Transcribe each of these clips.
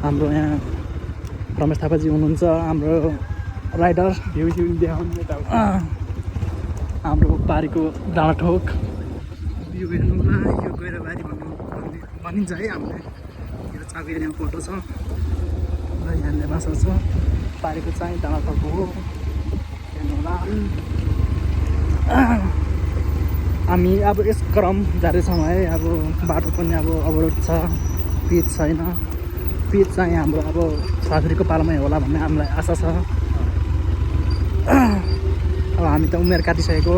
हाम्रो यहाँ रमेश थापाजी हुनुहुन्छ हाम्रो राइडर भ्यू देखाउनु यता हाम्रो बारीको डाँडाठोक भ्यू हेर्नु होला यो गैराबारी भनिन्छ है हामीले यो चाको एरियामा फोटो छ र यहाँले बासा छ बारीको चाहिँ डाँडाठोक हो हेर्नु होला हामी अब यस क्रम जाँदैछौँ है अब बाटो पनि अब अवरोध छ पिच छैन पिच चाहिँ हाम्रो अब छोराछोरीको पालोमै होला भन्ने हामीलाई आशा छ अब हामी त उमेर काटिसकेको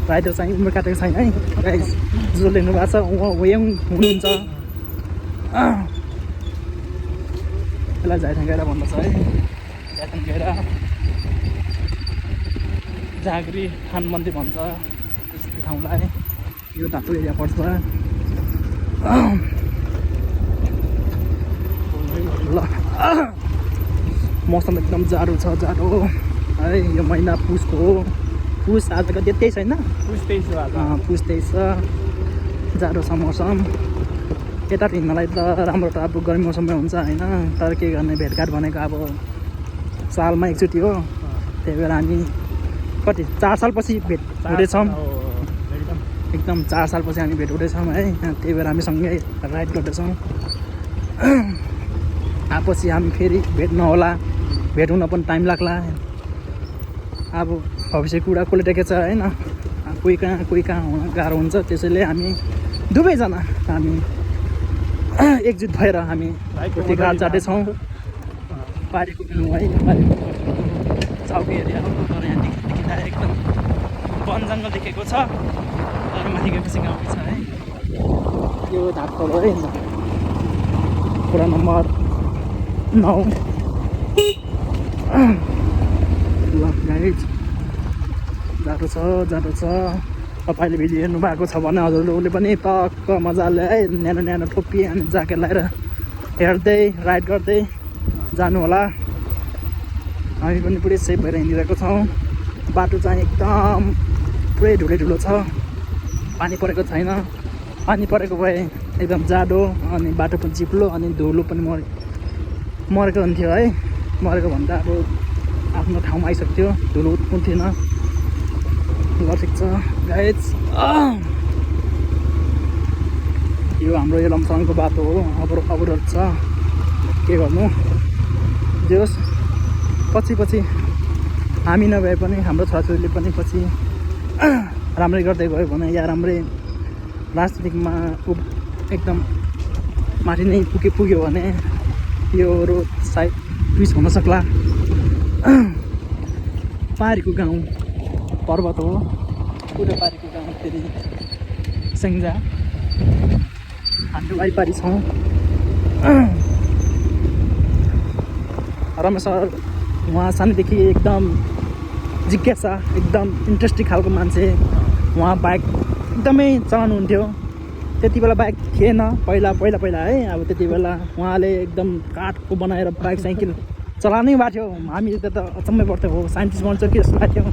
राइडर चाहिँ उमेर काटेको छैन है गाइस जो लेख्नु भएको छ उहाँ यङ हुनुहुन्छ यसलाई झाइथाङ गएर भन्नु छ है झाइथाङ गएर झाँक्री खान मन्दिर भन्छ त्यस्तो ठाउँलाई यो धातु एरिया पर्छ ल मौसम एकदम जाडो छ जाडो है यो महिना पुसको हो पुस आजको त्यही छैन पुस 23 छ जाडो छ मौसम यता हिँड्नलाई त राम्रो त अब गर्मी मौसममै हुन्छ होइन तर के गर्ने भेटघाट भनेको अब सालमा एकचोटि हो त्यही भएर हामी कति 4 सालपछि भेट हुँदैछौँ एकदम 4 सालपछि हामी भेट हुँदैछौँ है त्यही भएर हामी सँगै राइड गर्दैछौँ पछि हामी फेरि भेट नहोला भेट हुन पनि टाइम लाग्ला अब भविष्य कुरा कसले टेकेछ होइन कोही कहाँ हुन गाह्रो हुन्छ त्यसैले हामी दुवैजना हामी एकजुट भएर हामी घाट जाँदैछौँ पारीको भ्यू है पारीको चाउको एरिया हो तर यहाँ देखिँदा एकदम वन जङ्गल देखेको छ तर माथि गएपछि गाउँ छ है यो धापतल है कुरा नम्बर 9 ल गाइज जाडो छ तपाईँले भिडियो हेर्नु भएको छ भने हजुरले पनि टक्क मजाले है न्यानो टोपी अनि ज्याकेट लगाएर हेर्दै राइड गर्दै जानु होला हामी पनि पुरै सेफ भएर हिँडिरहेको छौँ बाटो चाहिँ एकदम पुरै ढुलो छ पानी परेको छैन पानी परेको भए एकदम जाडो अनि बाटो पनि चिप्लो अनि धुलो पनि मरेको हुन्थ्यो है मरेको भन्दा अब आफ्नो ठाउँमा आइसक्थ्यो धुलो उत्पुन्थेन ल ठिक छ गाइज यो हाम्रो यो लमसाङको बाटो हो अवरोध छ के गर्नु जोस् पछि हामी नभए पनि हाम्रो छोराछोरीले पनि पछि राम्रै गर्दै गयो भने या राम्रै राजनीतिकमा एकदम माथि नै पुग्यो भने यो रोड साइड ट्विस्ट हुन सक्ला पारीको गाउँ पर्वत हो पुरै पारीको गाउँ फेरि सेङ्जा हाम्रो वाइपारी छौँ रमेश सर उहाँ सानैदेखि एकदम जिज्ञासा एकदम इन्ट्रेस्टिङ खालको मान्छे उहाँ बाइक एकदमै चलाउनुहुन्थ्यो त्यति बेला बाइक थिएन पहिला है अब त्यति बेला उहाँले एकदम काठको बनाएर बाइक साइकल चलानै भएको थियो हामी त अचम्मै पर्थ्यो हो साइन्टिस्ट बन्छ कि जस्तो लाग्थ्यो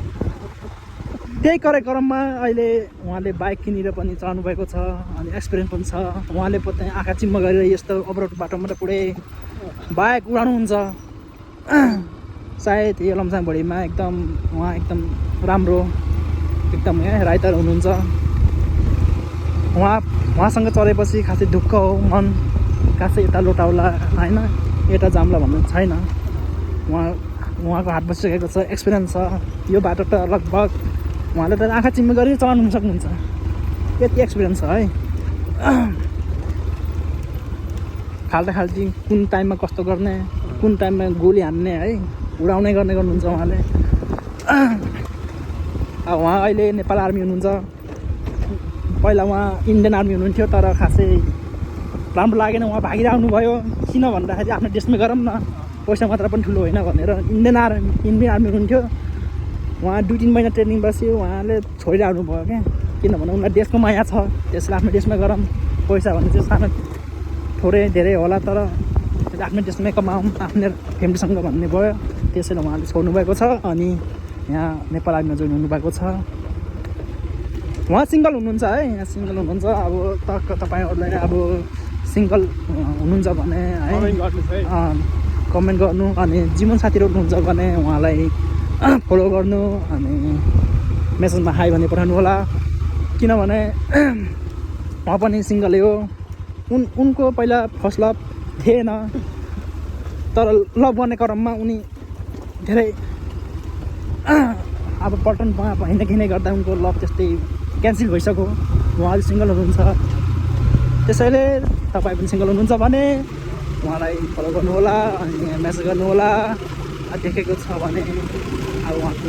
त्यही कार्यक्रममा अहिले उहाँले बाइक किनेर पनि चलाउनु भएको छ अनि एक्सपिरियन्स पनि छ उहाँले पनि आँखा चिम्म गरेर यस्तो अवरोध बाटोमा त पुरै बाइक उडाउनुहुन्छ सायद यो लमसाङभरिमा एकदम उहाँ एकदम राम्रो एकदम राइटर हुनुहुन्छ उहाँसँग चलेपछि खासै दुःख हो मन खासै यता लोटाउला होइन यता जाम्ला भन्ने छैन उहाँको हात बसिसकेको छ एक्सपिरियन्स छ यो बाटो त लगभग उहाँले त आँखा चिम्म गरेर चलाउनु सक्नुहुन्छ यति एक्सपिरियन्स छ है खाल्टी कुन टाइममा कस्तो गर्ने कुन टाइममा गोली हान्ने है उडाउने गर्नुहुन्छ उहाँले अब उहाँ अहिले नेपाल आर्मी हुनुहुन्छ पहिला उहाँ इन्डियन आर्मी हुनुहुन्थ्यो तर खासै राम्रो लागेन उहाँ भागिरहनु भयो किन भन्दाखेरि आफ्नो देशमै गरौँ न पैसा मात्र पनि ठुलो होइन भनेर इन्डियन आर्मी हुनुहुन्थ्यो उहाँ 2-3 महिना ट्रेनिङ बस्यो उहाँले छोडिरहनु भयो क्या किनभने उनलाई देशको माया छ त्यसले आफ्नो देशमै गरौँ पैसा भने चाहिँ सानो थोरै धेरै होला तर आफ्नो देशमै कमाऊँ आफ्नो फ्यामिलीसँग भन्ने भयो त्यसैले उहाँले छोड्नु भएको छ अनि यहाँ नेपाल आर्मीमा जोइन हुनुभएको छ उहाँ सिङ्गल हुनुहुन्छ है यहाँ सिङ्गल हुनुहुन्छ अब तपाईँहरूलाई अब सिङ्गल हुनुहुन्छ भने है कमेन्ट गर्नुहोस् है। कमेन्ट गर्नु अनि जीवन साथीहरू हुनुहुन्छ भने उहाँलाई फलो गर्नु अनि मेसेजमा हाई भने पठाउनु होला किनभने उहाँ पनि सिङ्गलै हो उनको पहिला फर्स्ट लभ थिएन तर लभ गर्ने क्रममा उनी धेरै अब पल्टनमा हिँड्ने गर्दा उनको लभ त्यस्तै क्यान्सल भइसक्यो उहाँ अहिले सिङ्गल हुनुहुन्छ त्यसैले तपाईँ पनि सिङ्गल हुनुहुन्छ भने उहाँलाई फलो गर्नुहोला अनि मेसेज गर्नुहोला देखेको छ भने अब उहाँको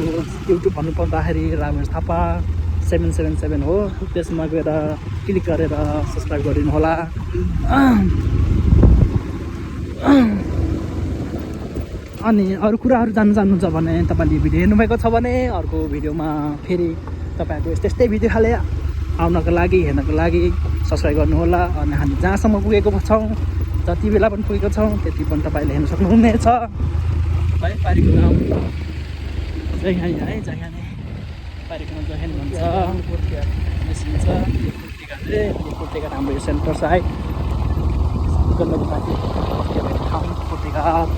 युट्युब भन्नुपर्दाखेरि रामेश थापा 777 हो त्यसमा गएर क्लिक गरेर सब्सक्राइब गरिदिनु होला अनि अरू कुराहरू जान्नु चाहनुहुन्छ भने तपाईँले भिडियो हेर्नुभएको छ भने अर्को भिडियोमा फेरि तपाईँहरूको त्यस्तै भिडियो खाले आउनको लागि हेर्नको लागि सब्सक्राइब गर्नुहोला अनि हामी जहाँसम्म पुगेको छौँ जति बेला पनि पुगेको छौँ त्यति पनि तपाईँले हेर्न सक्नुहुनेछ है पारीको नाम जयखानी है जयखानी पारीको नाम जयखानी भन्छ निस्किन्छ कुर्तीघाट हाम्रो यो सेन्टर साइड गण्डकी पार्टी ठाउँ कुर्तीघाट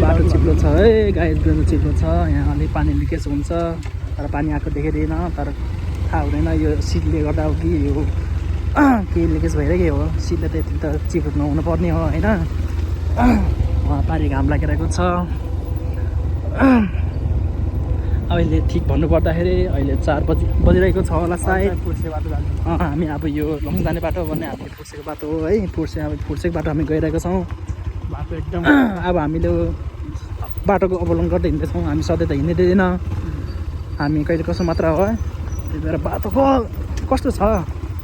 बाटो चिप्लो छ है गाई बाटो चिप्लो छ यहाँ अलिक पानी लिकेज हुन्छ तर पानी आएको देखेदैन तर थाहा हुँदैन यो सिटले गर्दा हो कि यो के लिकेज भइरहेकै हो सिटले त यति त चिप्लो नहुनु पर्ने हो होइन उहाँ पारी घाम लागिरहेको छ अहिले ठिक भन्नुपर्दाखेरि अहिले 4 बजिरहेको छ होला सायद हामी अब यो लङ्स जाने बाटो भने हामी फुर्सेको बाटो हो है फुर्सेको बाटो हामी गइरहेको छौँ बाटो एकदम अब हामीले बाटोको अवलम्बन गर्दै हिँड्दैछौँ हामी सधैँ त हिँडिँदैन हामी कहिले कसो मात्र हो त्यही भएर बाटोको कस्तो छ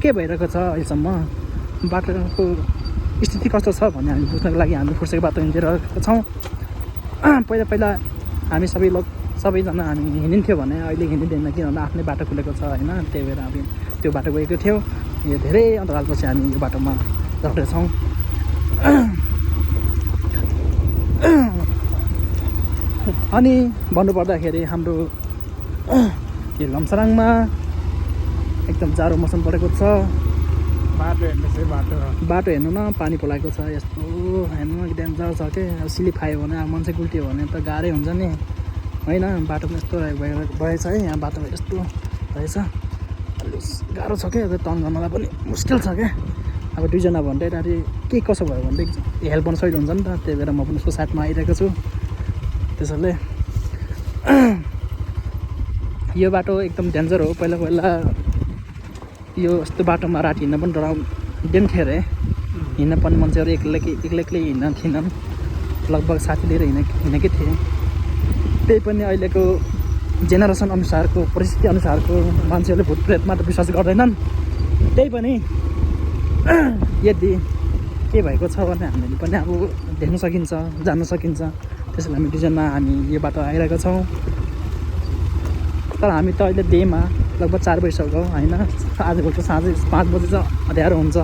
के भइरहेको छ अहिलेसम्म बाटोको स्थिति कस्तो छ भन्ने हामी बुझ्नको लागि हामी फुर्सेको बाटो हिँडिरहेको छौँ पहिला हामी सबैजना हामी हिँडिन्थ्यो भने अहिले हिँडिँदैन किनभने आफ्नै बाटो खुलेको छ होइन त्यही भएर हामी त्यो बाटो गएको थियौँ यो धेरै अन्तरालपछि हामी यो बाटोमा झर्दैछौँ अनि भन्नुपर्दाखेरि हाम्रो यो लम्साङमा एकदम जाडो मौसम परेको छ बाटो हेर्नुहोस् है बाटो हेर्नु न पानी पोलाएको छ यस्तो हेर्नु डेन्जर छ के अब स्लिप खायो भने अब मान्छे गुल्टियो भने त गाह्रै हुन्छ नि होइन बाटो पनि यस्तो भएछ है यहाँ बाटो यस्तो रहेछ अलिक गाह्रो छ क्या टर्न गर्नलाई पनि मुस्किल छ क्या अब दुईजना भन्दाखेरि के कसो भयो भने हेल्प गर्न सजिलो हुन्छ नि त त्यही भएर म पनि उसको साथमा आइरहेको छु त्यसैले यो बाटो एकदम डेन्जर हो पहिला यो यस्तो बाटोमा राति हिँड्न पनि डराउँदैन थियो अरे हिँड्न पर्ने मान्छेहरू एक्लै हिँड्न थिएनन् लगभग साथी लिएर हिँडेकै थिएँ त्यही पनि अहिलेको जेनेरेसन अनुसारको परिस्थिति अनुसारको मान्छेहरूले भूत प्रेतमा त विश्वास गर्दैनन् त्यही पनि यदि के भएको छ भने हामीले पनि अब देख्न सकिन्छ जान्न सकिन्छ त्यसैले हामी दुईजना हामी यो बाटो आइरहेका छौँ तर हामी त अहिले डेमा लगभग 4 बजिसक्यो होइन आजभोलि साँझै 5 बजी चाहिँ अँध्यारो हुन्छ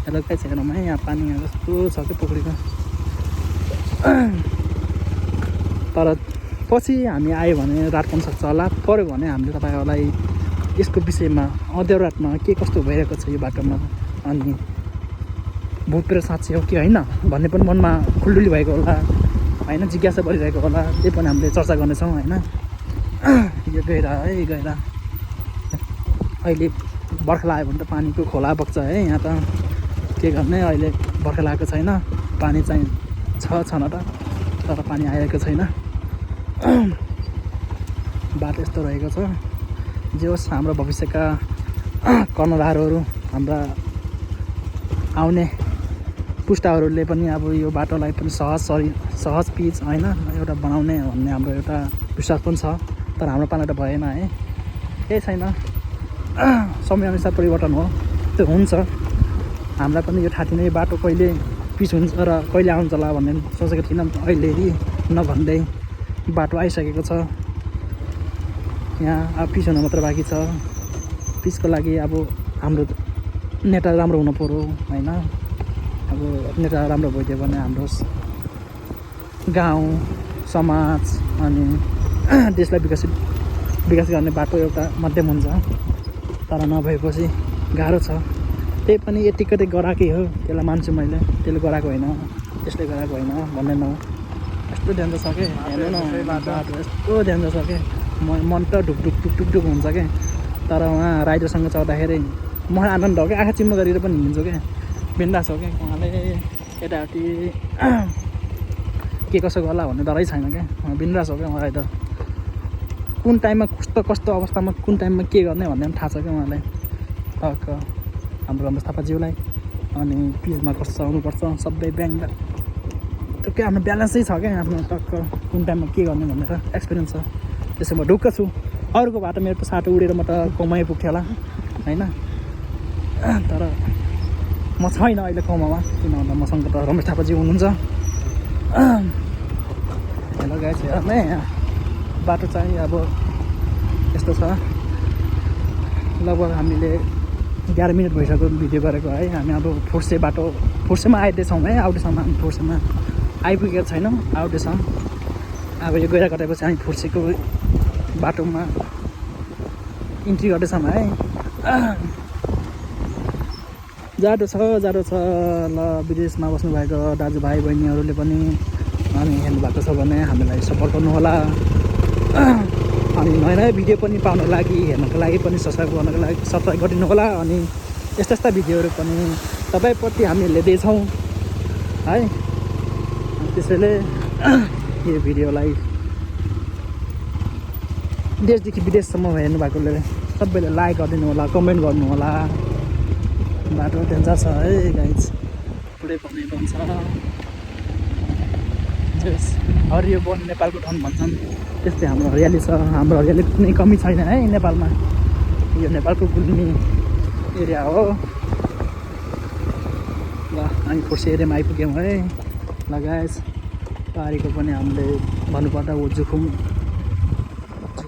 हेलो कहीँ छैन है यहाँ पानी जस्तो छ कि पोखरीको तर पछि हामी आयो भने रात पर्न सक्छ होला पऱ्यो भने हामीले तपाईँहरूलाई यसको विषयमा अँध्यारो रातमा के कस्तो भइरहेको छ यो बाटोमा अनि भूत प्रेत साँच्चै हो कि होइन भन्ने पनि मनमा खुल्डुली भएको होला होइन जिज्ञासा बढिरहेको होला त्यही पनि हामीले चर्चा गर्नेछौँ होइन यो गएर अहिले बर्खा लाग्यो भने त पानीको खोला बग्छ है यहाँ त के गर्ने अहिले बर्खा लागेको छैन पानी चाहिँ छ न त तर पानी आइरहेको छैन बाटो यस्तो रहेको छ जे होस् हाम्रो भविष्यका कर्णधारहरू हाम्रा आउने पुस्ताहरूले पनि अब यो बाटोलाई पनि सहज पिच होइन एउटा बनाउने भन्ने हाम्रो एउटा विश्वास पनि छ तर हाम्रो पाला त भएन है केही छैन समयअनुसार परिवर्तन हो त्यो हुन्छ हामीलाई पनि यो थाहा थिएन यो बाटो कहिले पिच हुन्छ र कहिले आउँछ होला भन्ने सोचेको थिइनँ अहिले नभन्दै बाटो आइसकेको छ यहाँ अब पिच हुन मात्र बाँकी छ पिचको लागि अब हाम्रो नेता राम्रो हुनु पऱ्यो होइन अब नेता राम्रो भइदियो भने हाम्रो गाउँ समाज अनि देशलाई विकास गर्ने बाटो एउटा माध्यम हुन्छ तर नभएपछि गाह्रो छ। त्यही पनि यतिकै गराएकै हो, त्यसलाई मान्छु मैले। त्यसले गराएको होइन, त्यसले गराएको होइन भन्दैन। यस्तो डेन्जर छ कि हेर्नु न, बाटो यस्तो डेन्जर छ कि मन त ढुकढुक ढुकढुक हुन्छ क्या। तर उहाँ राइडरसँग चढ्दाखेरि म आनन्द हो क्या, आँखा चिम्म गरेर पनि हिँड्छु क्या, बिन्दास हो क्या। उहाँले केटाकेटी के कसो गर्ला भन्ने डरै छैन क्या, बिन्दास हो क्या उहाँ राइडर। कुन टाइममा कस्तो कस्तो अवस्थामा कुन टाइममा के गर्ने भन्ने पनि थाहा छ क्या उहाँलाई। टक्क हाम्रो रमेश थापाज्यूलाई अनि पिचमा कस्तो चलाउनुपर्छ सबै ब्याङ्क त्यो के आफ्नो ब्यालेन्सै छ क्या आफ्नो, टक्क कुन टाइममा के गर्ने भनेर एक्सपिरियन्स छ। त्यसै म ढुक्क छु। अरूको बाटो मेरो साटो उडेर म त कमाइ पुग्थेँ होला होइन, तर म छैन अहिले कमामा, किन भन्दा मसँग त रमेश थापाज्यू हुनुहुन्छ। हेलो गाइस, हेर्ने बाटो चाहिँ अब यस्तो छ। लगभग हामीले 11 मिनट भइसक्यो भिडियो गरेको है। हामी अब फुर्से बाटो फुर्सेमा आइदिएछौँ है, आउँदैछौँ हामी फुर्सेमा आइपुगेको छैनौँ, आउँदैछौँ। अब यो गएर कटेपछि हामी फुर्सेको बाटोमा इन्ट्री गर्दैछौँ है। जाडो छ ल। विदेशमा बस्नुभएको दाजुभाइ बहिनीहरूले पनि हामी हेर्नुभएको छ भने हामीलाई सपोर्ट गर्नुहोला। अनि नयाँ नयाँ भिडियो पनि पाउनको लागि हेर्नको लागि पनि सब्सक्राइब गरिदिनु होला। अनि यस्ता यस्ता भिडियोहरू पनि तपाईँप्रति हामी ल्याउँदैछौँ है। त्यसैले यो भिडियोलाई देशदेखि विदेशसम्म हेर्नुभएकोले सबैले लाइक गरिदिनु होला, कमेन्ट गर्नु होला। बाटो डेन्जर छ है गाइज, पुरै भन्ने भन्छ। हरियो वन नेपालको धन भन्छन्, त्यस्तै हाम्रो हरियाली छ। हाम्रो हरियाली कुनै कमी छैन है नेपालमा। यो नेपालको गुल्मी एरिया हो। ल हामी फुर्से एरियामा आइपुग्यौँ है। ल गाइज, पारीको पनि हामीले भन्नुपर्दा हो जुखुम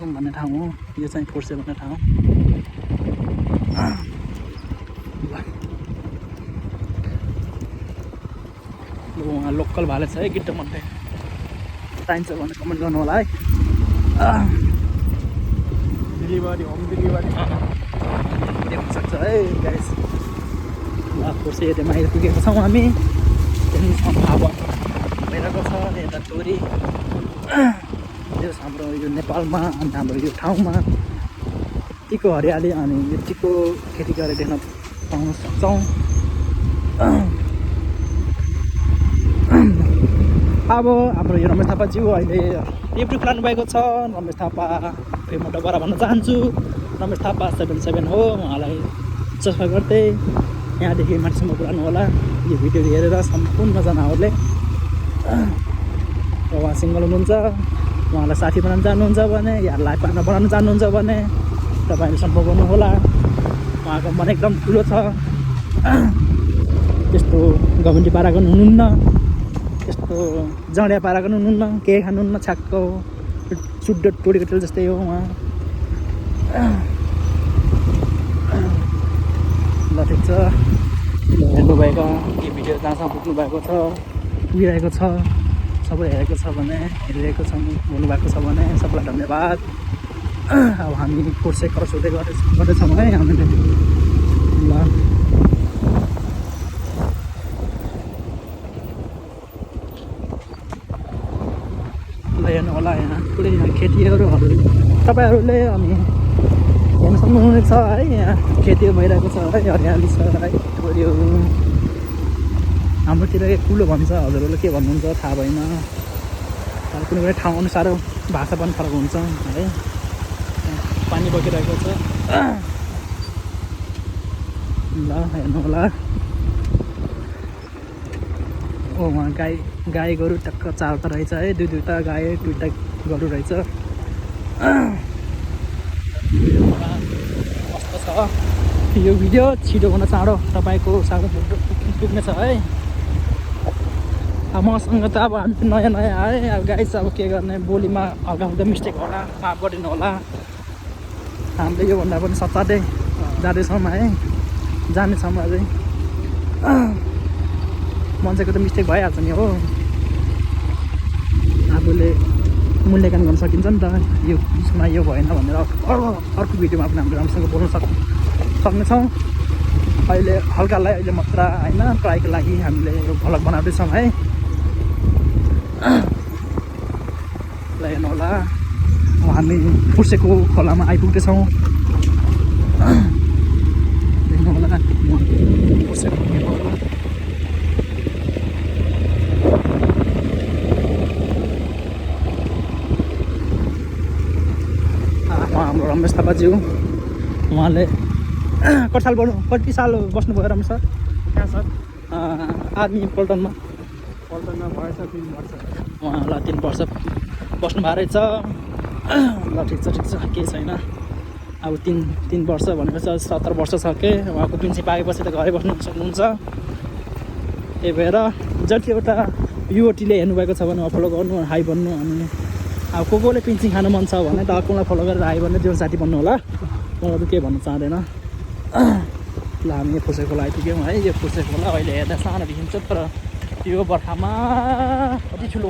भन्ने ठाउँ हो। यो चाहिँ फुर्से भन्ने ठाउँ। उहाँ लोकल भाले छ है, गिट्टो मन्टे चाहिन्छ भने कमेन्ट गर्नु होला है। डेलिभरी, होम डेलिभरी देख्न सक्छ है गाइस। ल फुर्से एरियामा आइपुगेको छौँ हामी। त्यहाँदेखि हावा भइरहेको छ यता टोरी। हाम्रो यो नेपालमा अनि हाम्रो यो ठाउँमा यतिको हरियाली अनि यतिको खेती गरेर देख्न पाउन सक्छौँ। अब हाम्रो यो रमेश थापाज्यू अहिले युट्युब खोल्नु भएको छ। रमेश थापा फेरि म डबरा भन्न चाहन्छु, रमेश थापा 77 हो। उहाँलाई सब्सक्राइब गर्दै यहाँदेखि माथिसम्म पुऱ्याउनु होला यो भिडियो हेरेर सम्पूर्णजनाहरूले। उहाँ सिङ्गल हुनुहुन्छ, उहाँलाई साथी बनाउनु चाहनुहुन्छ भने या लाइफ पार्टनर बनाउनु चाहनुहुन्छ भने तपाईँले सम्पर्क गर्नुहोला। उहाँको मन एकदम ठुलो छ, त्यस्तो गभर्मेन्टी पाराको हुनुहुन्न, त्यस्तो जडिया पाराको हुनुहुन्न, केही खानुहुन्न, छ्याक्क सुड्ड टोडीको तेल जस्तै हो उहाँ। ल ठिक छ, हेर्नुभएको यो भिडियो जहाँसम्म पुग्नु भएको छ, पुगिरहेको छ, सबै हेरेको छ भने हेरिरहेको छ हुनुभएको छ भने सबैलाई धन्यवाद। अब हामी फुर्से क्रस हुँदै गर्दैछौँ है हामीले। ल हेर्नु होला, यहाँ पुरै खेतीहरू तपाईँहरूले अनि हेर्नु सक्नुहुनेछ है। यहाँ खेती भइरहेको छ है, हरियाली छ है। यो हाम्रोतिर कुलो भन्छ, हजुरहरूले के भन्नुहुन्छ थाहा भएन। कुनै कुनै ठाउँ अनुसार भाषा पनि फरक हुन्छ है। पानी बगिरहेको छ। ल हेर्नु होला। ओ उहाँ गाई गोरु टक्क चारवटा रहेछ है, दुईवटा गाई दुईवटा गोरु रहेछ। कस्तो छ यो भिडियो, छिटोभन्दा चाँडो तपाईँको साथमा पुग्नेछ है। अब मसँग त अब हामी नयाँ नयाँ है, अब गाइस अब के गर्ने, बोलीमा हल्का फुल्का मिस्टेक होला, माफ गरिदिनु होला। हामीले योभन्दा पनि सच्चाटै जाँदैछौँ है, जानेछौँ अझै। मान्छेको त मिस्टेक भइहाल्छ नि हो, आफूले मूल्याङ्कन गर्न सकिन्छ नि त। यो उसमा यो भएन भनेर अर्को भिडियोमा पनि हामीले राम्रोसँग बोल्न सक्नेछौँ। अहिले हल्कालाई अहिले मात्र होइन ट्राईको लागि हामीले यो भ्लग बनाउँदैछौँ है। ल हेर्नु होला हामी पुर्सेको खोलामा आइपुग्दैछौँ। हेर्नु होला पुर्सेको हाम्रो रमेश थापाज्यू उहाँले कति साल कति साल बस्नुभयो रमेश सर? कहाँ सर? आर्मी पल्टनमा भएछ 3 वर्ष। उहाँलाई 3 वर्ष बस्नु भएको रहेछ। ल ठिक छ केही छैन। अब 3 वर्ष भनेपछि 70 वर्ष सक्यो। उहाँको पेन्सन पाएपछि त घरै बस्नु सक्नुहुन्छ। त्यही भएर जति एउटा युवतीले हेर्नुभएको छ भने फलो गर्नु, हाई बन्नु। अनि अब कोले पेन्सन खानु मन छ भने त अर्कोलाई फलो गरेर हाई बन्ने जीवन साथी बन्नु होला। मलाई त केही भन्नु चाहँदैन। ल हामी यो फुर्से खोला आइपुग्यौँ है। यो फुर्से खोला अहिले हेर्दा सानो देखिन्छ, तर यो बर्खामा कति ठुलो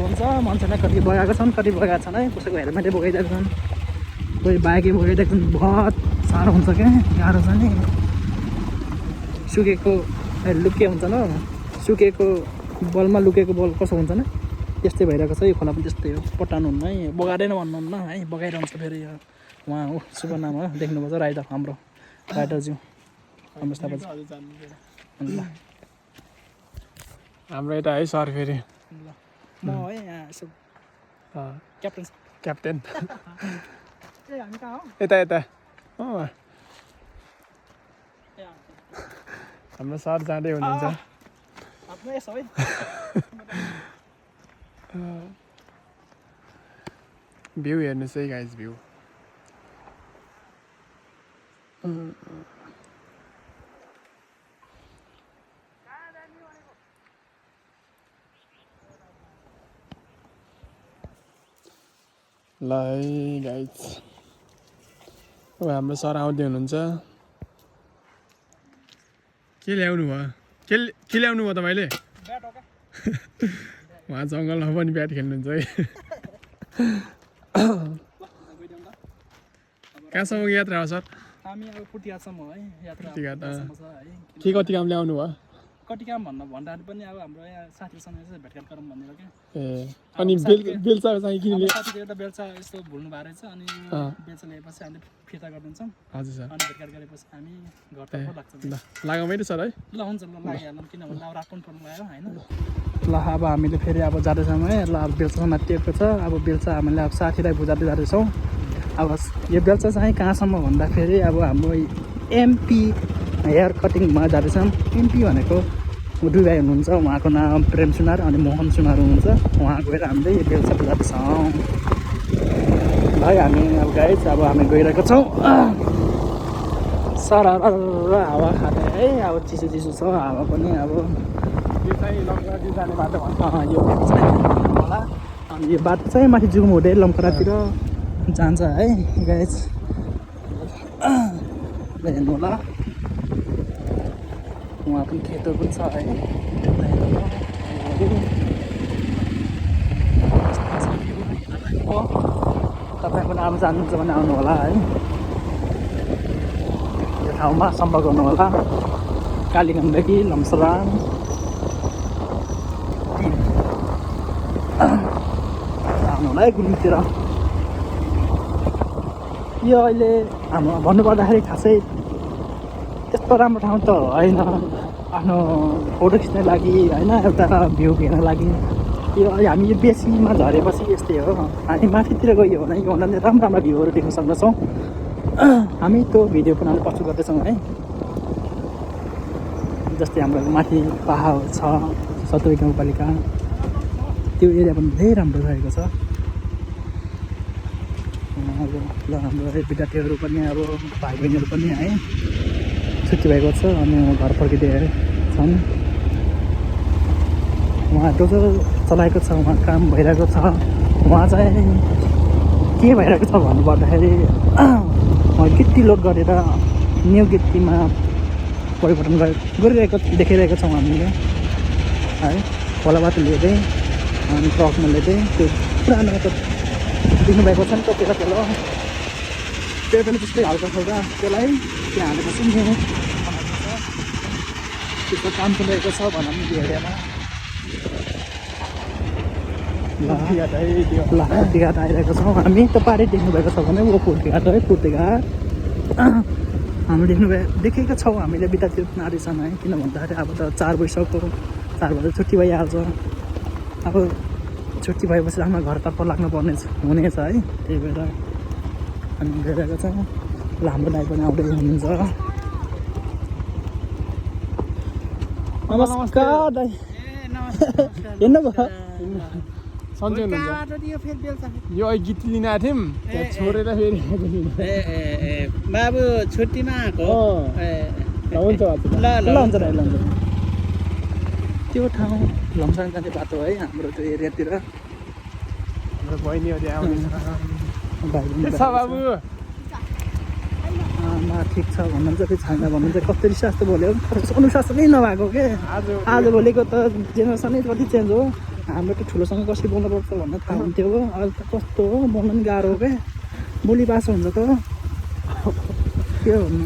हुन्छ। मान्छेलाई कति बगाएको छन्, कति बगाएको छन् है। कसैको हेलमेटै बोकाइदिएको छन्, कोही बाइकै बोकाइदिएको छन्। बहुत साह्रो हुन्छ क्या, गाह्रो छ नि। सुकेको लुके हुन्छ न, सुकेको बलमा लुकेको बल कसो हुन्छ न, त्यस्तै भइरहेको छ। यो खोला पनि त्यस्तै हो, पटाउनुहुन्न है, बगाएर नै भन्नुहुन्न है, बगाइरहन्छ फेरि। उहाँ हो शुभ नाम हो, देख्नुपर्छ राइडर, हाम्रो राइडरज्यू रमेश थापाज्यू। ल हाम्रो यता है सर फेरि ल म है यहाँ यसो क्याप्टेन ए हामी कहाँ हो? यता हाम्रो सर जाँदै हुनुहुन्छ। आफ्नो यसो है भ्यू हेर्नुहोस् है गाइज, भ्यू ल है गाइज। अब हाम्रो सर आउँदै हुनुहुन्छ। के ल्याउनु भयो तपाईँले? उहाँ जङ्गलमा पनि ब्याट खेल्नुहुन्छ है। कहाँसम्म यात्रा हो सर? हामी अब पुटियासम्म है यात्रा छ है। कति काम ल्याउनु भयो? कति काम भन्दाखेरि पनि अब हाम्रो यहाँ साथीसँग यसो भेटघाट गरौँ भनेर क्या। ए अनि बेल्चा चाहिँ किन ल्यायो? साथीले एउटा बेल्चा यस्तो भुल्नु भएको रहेछ। अनि बेल्चा ल्याएपछि हामीले फिर्ता गरिदिन्छौँ। हजुर सर। अनि भेटघाट गरेपछि हामी घरतर्फ लाग्छ। ल लगाउँ है त सर है? ल हुन्छ, ल लागिहालौँ, किनभने अब रात पनि पर्नु लाग्यो होइन। ल अब हामीले फेरि अब जाँदैछौँ है। ल अब बेल्चा माथिएको छ। अब बेल्चा हामीले अब साथीलाई बुझाउँदै जाँदैछौँ। अब यो बेल्चा चाहिँ कहाँसम्म भन्दाखेरि अब हाम्रो एमपी हेयर कटिङमा जाँदैछौँ। एमपी भनेको दुई भाइ हुनुहुन्छ, उहाँको नाम प्रेम सुनार अनि मोहन सुनार हुनुहुन्छ। उहाँ गएर हामीले यो बेल्चा बुझाउँदैछौँ है। हामी अब गाइज अब हामी गइरहेको छौँ। सरर हावा खाँदै है। अब चिसो छ हावा पनि। अब यो चाहिँ लङ्काटी जाने बाटो भन्छ। यो होला। अनि यो बाटो चाहिँ माथि जुम हुँदै लम्करातिर जान्छ है गाइज। हेर्नु होला, उहाँ पनि खेतहरू पनि छ है। तपाईँ पनि अब जानुहुन्छ भने आउनु होला है। यो ठाउँमा सम्पर्क गर्नु होला। कालीगण्डकी लम्सराङ आउनु होला है गुल्मीतिर। यो अहिले हाम्रो भन्नुपर्दाखेरि खासै त्यस्तो राम्रो ठाउँ त होइन। आफ्नो फोटो खिच्न लागि होइन, एउटा भ्यू हेर्न लागि। यो हामी यो बेसीमा झरेपछि यस्तै हो। हामी माथितिर गयो भने योभन्दा राम्रो राम्रो भ्यूहरू देख्न सक्दछौँ। हामी त्यो भिडियो पनि प्रस्तुत गर्दैछौँ है। जस्तै हाम्रो माथि पाहाड छ, सतुरी गाउँपालिका, त्यो एरिया पनि धेरै राम्रो रहेको छ। अब ल हाम्रो विद्यार्थीहरू पनि अब भाइ बहिनीहरू पनि है छुट्टी भएको छ अनि घर फर्किँदै छन्। उहाँ डोजर चलाएको छ, उहाँ काम भइरहेको छ। उहाँ चाहिँ के भइरहेको छ भन्नुपर्दाखेरि गिट्टी लोड गरेर न्यु गिट्टीमा परिवर्तन गरिरहेको देखिरहेको छौँ हामीले है। खोलाबाट लिँदै अनि ट्रकमा लिँदै त्यो पुरानो दिनुभएको छ नि त त्यसलाई त्यही पनि त्यस्तै हल्का खाल्का त्यसलाई त्यहाँ हालेपछि कस्तो काम चलिरहेको छ भनौँ यो एरियामा ल कुर्तीघाट आइरहेको छौँ हामी तपाईँले देख्नुभएको छ भने वो कुर्तीघाट है कुर्तीघाट हामी देखेका छौँ हामीले बितातिर नारीसँग है किन भन्दाखेरि अब त 4 बजिसक्यो 4 बजे छुट्टी भइहाल्छ अब छुट्टी भएपछि आफ्नो घरतर्फ लाग्नुपर्ने हुनेछ है त्यही भएर हामी गइरहेको छौँ ल हाम्रो दाइ पनि आउँदै हुनुहुन्छ नमस्कार दाइ हेर्नुभयो सन्चै हुनुहुन्छ यो अहिले गीत लिन आएको थियौँ त्यहाँ छोडेर फेरि बाबु छुट्टीमा आएको हुन्छ ल हुन्छ दाइ ल हुन्छ त्यो ठाउँ लमसाङ जाने बाटो है हाम्रो त्यो एरियातिर बहिनीहरू आउँदैछ भाइ छ बाबु ठिक छ भन्नुहुन्छ कि छैन भन्नुहुन्छ कस्तो रिस जस्तो बोल्यो अनुशासनै नभएको के आज भोलिको त जेनेरेसनै कति चेन्ज हो हाम्रो त ठुलोसँग कसरी बोल्नुपर्छ भन्ने थाहा हुन्थ्यो हो अहिले त कस्तो हो बोल्नु पनि गाह्रो हो क्या बोली भाषा हुन्छ त के भन्नु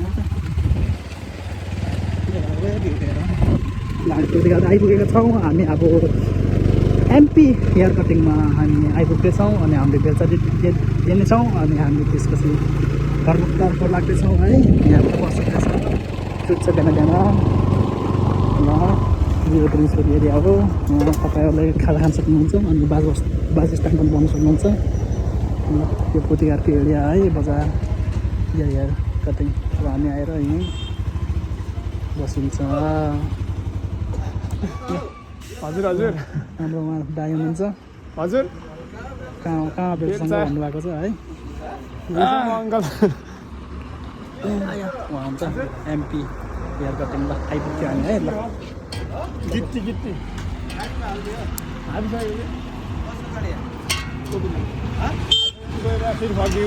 त्यतिखेर आइपुगेका छौँ हामी अब एमपी हेयर कटिङमा हामी आइपुग्दैछौँ अनि हामीले बेलचा दिनेछौँ अनि हामी त्यसपछि घरतर्फ लाग्दैछौँ है यहाँ बसेका छौँ सुत्छ बिहान बिहान ल जिरो ड्रिङ्क्सको एरिया हो तपाईँहरूले खाजा खान सक्नुहुन्छ अनि बास स्ट्यान्ड पनि बनाउनु सक्नुहुन्छ ल यो कुर्तीघाटको एरिया है बजार हेयर कटिङ अब हामी आएर यहीँ बसिन्छ हजुर हजुर हाम्रो उहाँ दाइ हुनुहुन्छ हजुर कहाँ बेलसँग भन्नुभएको छ है अङ्कल उहाँ हुन्छ एमपी हेयर कटिङ ल आइपुग्थ्यो हामी है ल गिट्टी गिट्टी फेरि फर्क्यो